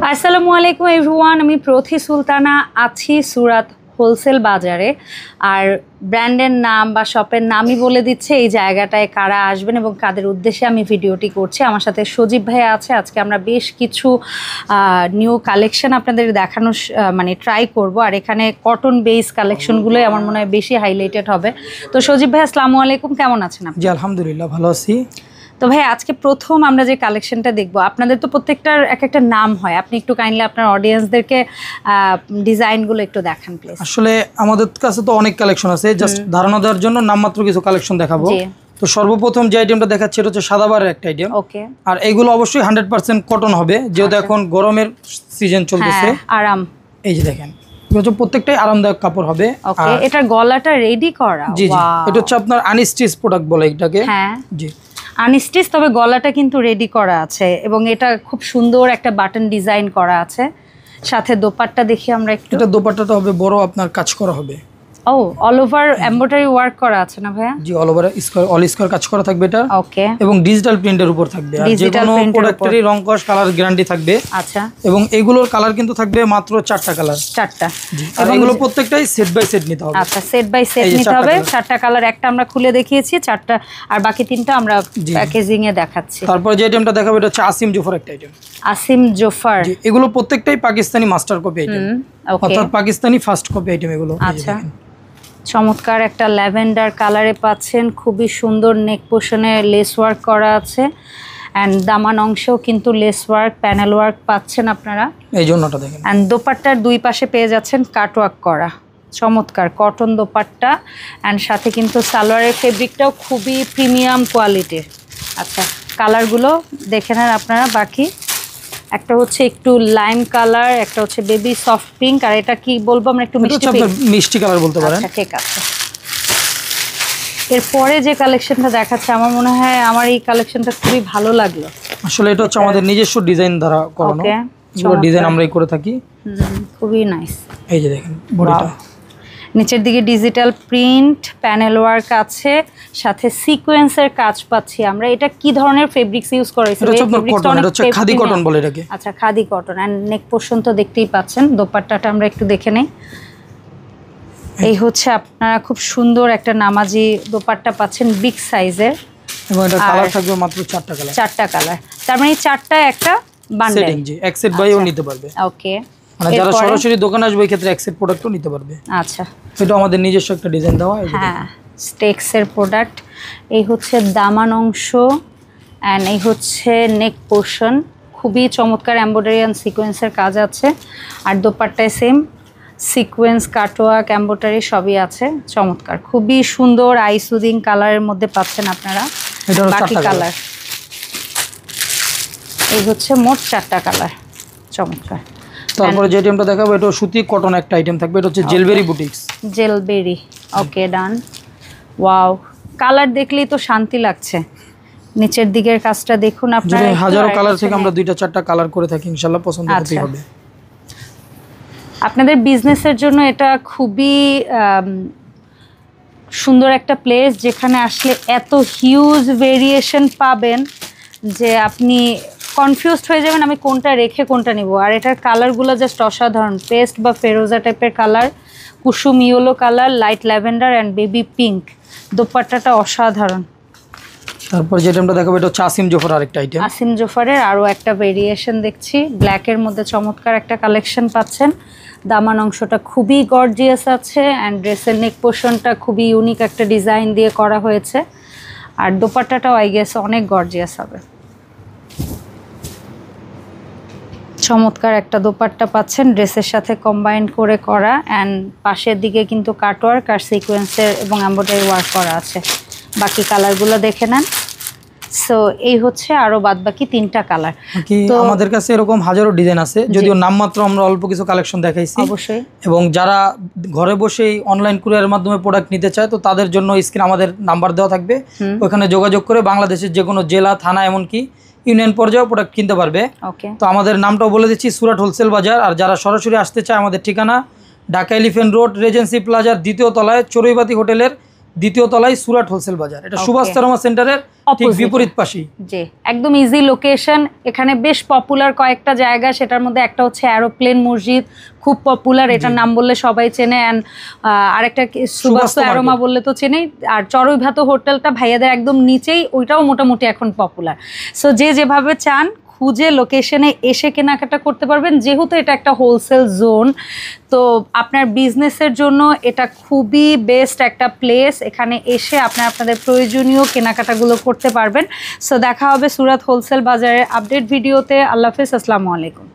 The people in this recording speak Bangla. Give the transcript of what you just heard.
আসসালামু আলাইকুম এভরিওয়ান, আমি প্রথি সুলতানা আছি সুরাত হোলসেল বাজারে। আর ব্র্যান্ডের নাম বা শপের নামই বলে দিচ্ছে এই জায়গাটায় কারা আসবেন এবং কাদের উদ্দেশ্যে আমি ভিডিওটি করছি। আমার সাথে সজীব ভাই আছে। আজকে আমরা বেশ কিছু নিউ কালেকশন আপনাদের দেখানো ট্রাই করব। আর এখানে কটন বেস কালেকশনগুলোই আমার মনে হয় বেশি হাইলাইটেড হবে। তো সজীব ভাই আসসালামু আলাইকুম, কেমন আছেন আপনি? জি আলহামদুলিল্লাহ ভালো আছি। তো ভাই আজকে প্রথম আমরা যে কালেকশনটা দেখব, আপনাদের তো প্রত্যেকটার এক একটা নাম হয়, আপনি একটু কাইন্ডলি আপনার অডিয়েন্সদেরকে ডিজাইনগুলো একটু দেখান প্লিজ। আসলে আমাদের কাছে তো অনেক কালেকশন আছে, জাস্ট ধারণা দেওয়ার জন্য নামমাত্র কিছু কালেকশন দেখাবো। তো সর্বপ্রথম যে আইটেমটা দেখাচ্ছি এটা হচ্ছে সাদাবারের একটা আইটেম। ওকে। আর এগুলো অবশ্যই 100% কটন হবে, যেহেতু এখন গরমের সিজন চলতেছে। আরাম, এই যে দেখেন প্রত্যেকটাই আরামদায়ক কাপড় হবে। ওকে। এটার গলাটা রেডি করা। জি জি, এটা হচ্ছে আপনার আনস্টিচ প্রোডাক্ট বলে এটাকে। হ্যাঁ জি আনস্টিচ, তবে গলাটা কিন্তু রেডি করা আছে এবং এটা খুব সুন্দর একটা বাটন ডিজাইন করা আছে। সাথে দোপাট্টা দেখি আমরা একটু। এটা দোপাট্টাটা হবে বড়, আপনার কাজ করা হবে। ও, অল ওভার এমব্রয়ডারি ওয়ার্ক করা আছে না ভাইয়া? জি, অল ওভার অল স্কয়ার কাজ করা থাকবে এটা। ওকে। এবং ডিজিটাল প্রিন্টের উপর থাকবে। আর যে কোনো প্রোডাক্টেরই রং কস কালার গ্যারান্টি থাকবে। আচ্ছা। এবং এগুলোর কালার কিন্তু থাকবে মাত্র 4টা কালার। 4টা। আর এগুলো প্রত্যেকটাই সেট বাই সেট নিতে হবে। আচ্ছা, সেট বাই সেট নিতে হবে। 4টা কালার, একটা আমরা খুলে দেখিয়েছি 4টা, আর বাকি 3টা আমরা প্যাকেজিং এ দেখাচ্ছি। তারপর যে আইটেমটা দেখাবো এটা হচ্ছে আসিম জোফার একটা আইটেম। আসিম জোফার। এগুলো প্রত্যেকটাই পাকিস্তানি মাস্টার কপি আইটেম, অর্থাৎ পাকিস্তানি ফার্স্ট কপি আইটেম এগুলো। আচ্ছা, চমৎকার একটা ল্যাভেন্ডার কালারে পাচ্ছেন, খুবই সুন্দর নেক পোর্শনে লেস ওয়ার্ক করা আছে এন্ড দামান অংশেও কিন্তু লেস ওয়ার্ক প্যানেল ওয়ার্ক পাচ্ছেন আপনারা। এই জন্যটা দেখেন। এন্ড দোপাট্টার দুই পাশে পেয়ে যাচ্ছেন কাট ওয়ার্ক করা চমৎকার কটন দোপাট্টা এন্ড সাথে কিন্তু সালোয়ারের ফেব্রিকটাও খুবই প্রিমিয়াম কোয়ালিটির। আচ্ছা, কালারগুলো দেখে নেন আপনারা। বাকি একটা হচ্ছে একটু লাইম কালার, একটা হচ্ছে বেবি সফট পিঙ্ক, আর এটা কি বলবো আমরা, একটু মিষ্টি পিঙ্ক, মিষ্টি কালার বলতে পারেন। আচ্ছা ঠিক আছে। এরপরে যে কালেকশনটা দেখাচ্ছে আমার মনে হয় আমার এই কালেকশনটা খুবই ভালো লাগলো। আসলে এটা হচ্ছে আমাদের নিজস্ব ডিজাইন দ্বারা করানো। পুরো ডিজাইন আমরাই করে থাকি। খুবই নাইস। এই যে দেখেন বডিটা, নিচের দিকে ডিজিটাল প্রিন্ট প্যানেল ওয়ার্ক আছে, সাথে সিকোয়েন্সের কাজ পাচ্ছি আমরা। এটা কি ধরনের ফেব্রিক্স ইউজ করা হয়েছে? এটা হচ্ছে খাদি কটন বলে এটাকে। আচ্ছা, khadi cotton. And neck portion তো দেখতেই পাচ্ছেন। দোপাট্টাটা আমরা একটু দেখে নেই। এই হচ্ছে আপনারা খুব সুন্দর একটা নামাজি দোপাট্টা পাচ্ছেন বিগ সাইজের, এবং এটা কালার থাকবে মাত্র 4টা কালার। 4টা কালার, তার মানে 4টা একটা বান্ডেল। সেটিং জি, এক সেট বাইও নিতে পারবে। ওকে। মানে যারা সরাসরি দোকানে আসবে এই ক্ষেত্রে এক সেট প্রোডাক্টও নিতে পারবে। আচ্ছা, এটা আমাদের নিজস্ব একটা ডিজাইন দেওয়া। হ্যাঁ, স্টেক্সের প্রোডাক্ট। এই হচ্ছে দামান অংশ অ্যান্ড এই হচ্ছে নেক পোর্শন, খুবই চমৎকার এমব্রয়ডারি অ্যান্ড সিকোয়েন্সের কাজ আছে। আর দোপাট্টায় সেম সিকোয়েন্স কাটওয়ার্ক এমব্রয়ডারি সবই আছে। চমৎকার, খুবই সুন্দর আই সুদিং কালারের মধ্যে পাচ্ছেন আপনারা। বাকি কালার এই হচ্ছে মোট 4টা কালার। চমৎকার। তারপরে যে আইটেমটা দেখাবো এটা সুতি কটন একটা আইটেম থাকবে। এটা হচ্ছে জেলবেরি বুটিক্স। জেলবেরি, ওকে ডান। ওয়াও, কালার দেখলেই তো শান্তি লাগছে। নিচের দিকের কাজটা দেখুন আপনারা। হাজারো কালার থেকে আমরা 2টা-4টা কালার করে থাকি, ইনশাআল্লাহ পছন্দ হতেই হবে। আপনাদের বিজনেসের জন্য এটা খুবই সুন্দর একটা প্লেস, যেখানে আসলে এত হিউজ ভেরিয়েশন পাবেন যে আপনি কনফিউজড হয়ে যাবেন আমি কোনটা রেখে কোনটা নিব। আর এটার কালারগুলো জাস্ট অসাধারণ। পেস্ট বা ফেরোজা টাইপের colour, Kusum yellow colour, light lavender and baby pink. দোপাট্টাটা অসাধারণ। তারপর যেটা আমরা দেখাবো এটা হচ্ছে আসিম জোফার আরেকটা আইটেম। আসিম জোফারের আরও একটা ভেরিয়েশন দেখছি। ব্ল্যাকের মধ্যে চমৎকার একটা কালেকশন পাচ্ছেন। দামান অংশটা খুবই গর্জিয়াস আছে অ্যান্ড ড্রেসের নেক পোর্শনটা খুবই ইউনিক একটা ডিজাইন দিয়ে করা হয়েছে। আর দোপাট্টাটাও আই গেস অনেক গর্জিয়াস হবে। চমৎকার একটা দোপাট্টা পাচ্ছেন ড্রেসের সাথে কম্বাইন করে করা, অ্যান্ড পাশের দিকে কিন্তু কাটওয়ার্ক আর সিকোয়েন্সের এবং এমব্রয়ডারি ওয়ার্ক করা আছে। বাকি কালারগুলো দেখে নেন। সো এই হচ্ছে আরো বাদবাকি 3টা কালার। তো আমাদের কাছে এরকম হাজারো ডিজাইন আছে, যদিও নামমাত্র আমরা অল্প কিছু কালেকশন দেখাইছি অবশ্যই। এবং যারা ঘরে বসেই অনলাইন কুরিয়ারের মাধ্যমে প্রোডাক্ট নিতে চায় তো তাদের জন্য স্ক্রিনে আমাদের নাম্বার দেওয়া থাকবে, ওখানে যোগাযোগ করে বাংলাদেশের যে কোনো জেলা, থানা, এমনকি ইউনিয়ন পর্যায়েও প্রোডাক্ট কিনতে পারবে। তো আমাদের নামটাও বলে দিচ্ছি, সুরাট হোলসেল বাজার। আর যারা সরাসরি আসতে চায় আমাদের ঠিকানা ঢাকা এলিফ্যান্ট রোড, রেজেন্সি প্লাজার 2য় তলায় চড়ুইবাতি হোটেলের দ্বিতীয় তলায় সুরাট হোলসেল বাজার, এটা সুভাষ তারমা সেন্টারের ঠিক বিপরীত পাশেই। জি, একদম ইজি লোকেশন। এখানে বেশ পপুলার কয়েকটা জায়গা, সেটার মধ্যে একটা হচ্ছে এরোপ্লেন মসজিদ, খুব পপুলার, এটার নাম বললে সবাই চেনে। অ্যান্ড আরেকটা সুভাষ অ্যারোমা বললে তো চেনেই। আর চড়ুই ভাত হোটেলটা ভাইয়াদের একদম নিচেই, ওইটাও মোটামুটি এখন পপুলার। সো যে যেভাবে চান খুঁজে লোকেশনে এসে কেনাকাটা করতে পারবেন, যেহেতু এটা একটা হোলসেল জোন। তো আপনার বিজনেসের জন্য এটা খুবই বেস্ট একটা প্লেস। এখানে এসে আপনাদের প্রয়োজনীয় কেনাকাটাগুলো করতে পারবেন। সো দেখা হবে সুরাত হোলসেল বাজারের আপডেট ভিডিওতে। আল্লাহ হাফেজ, আসসালামু আলাইকুম।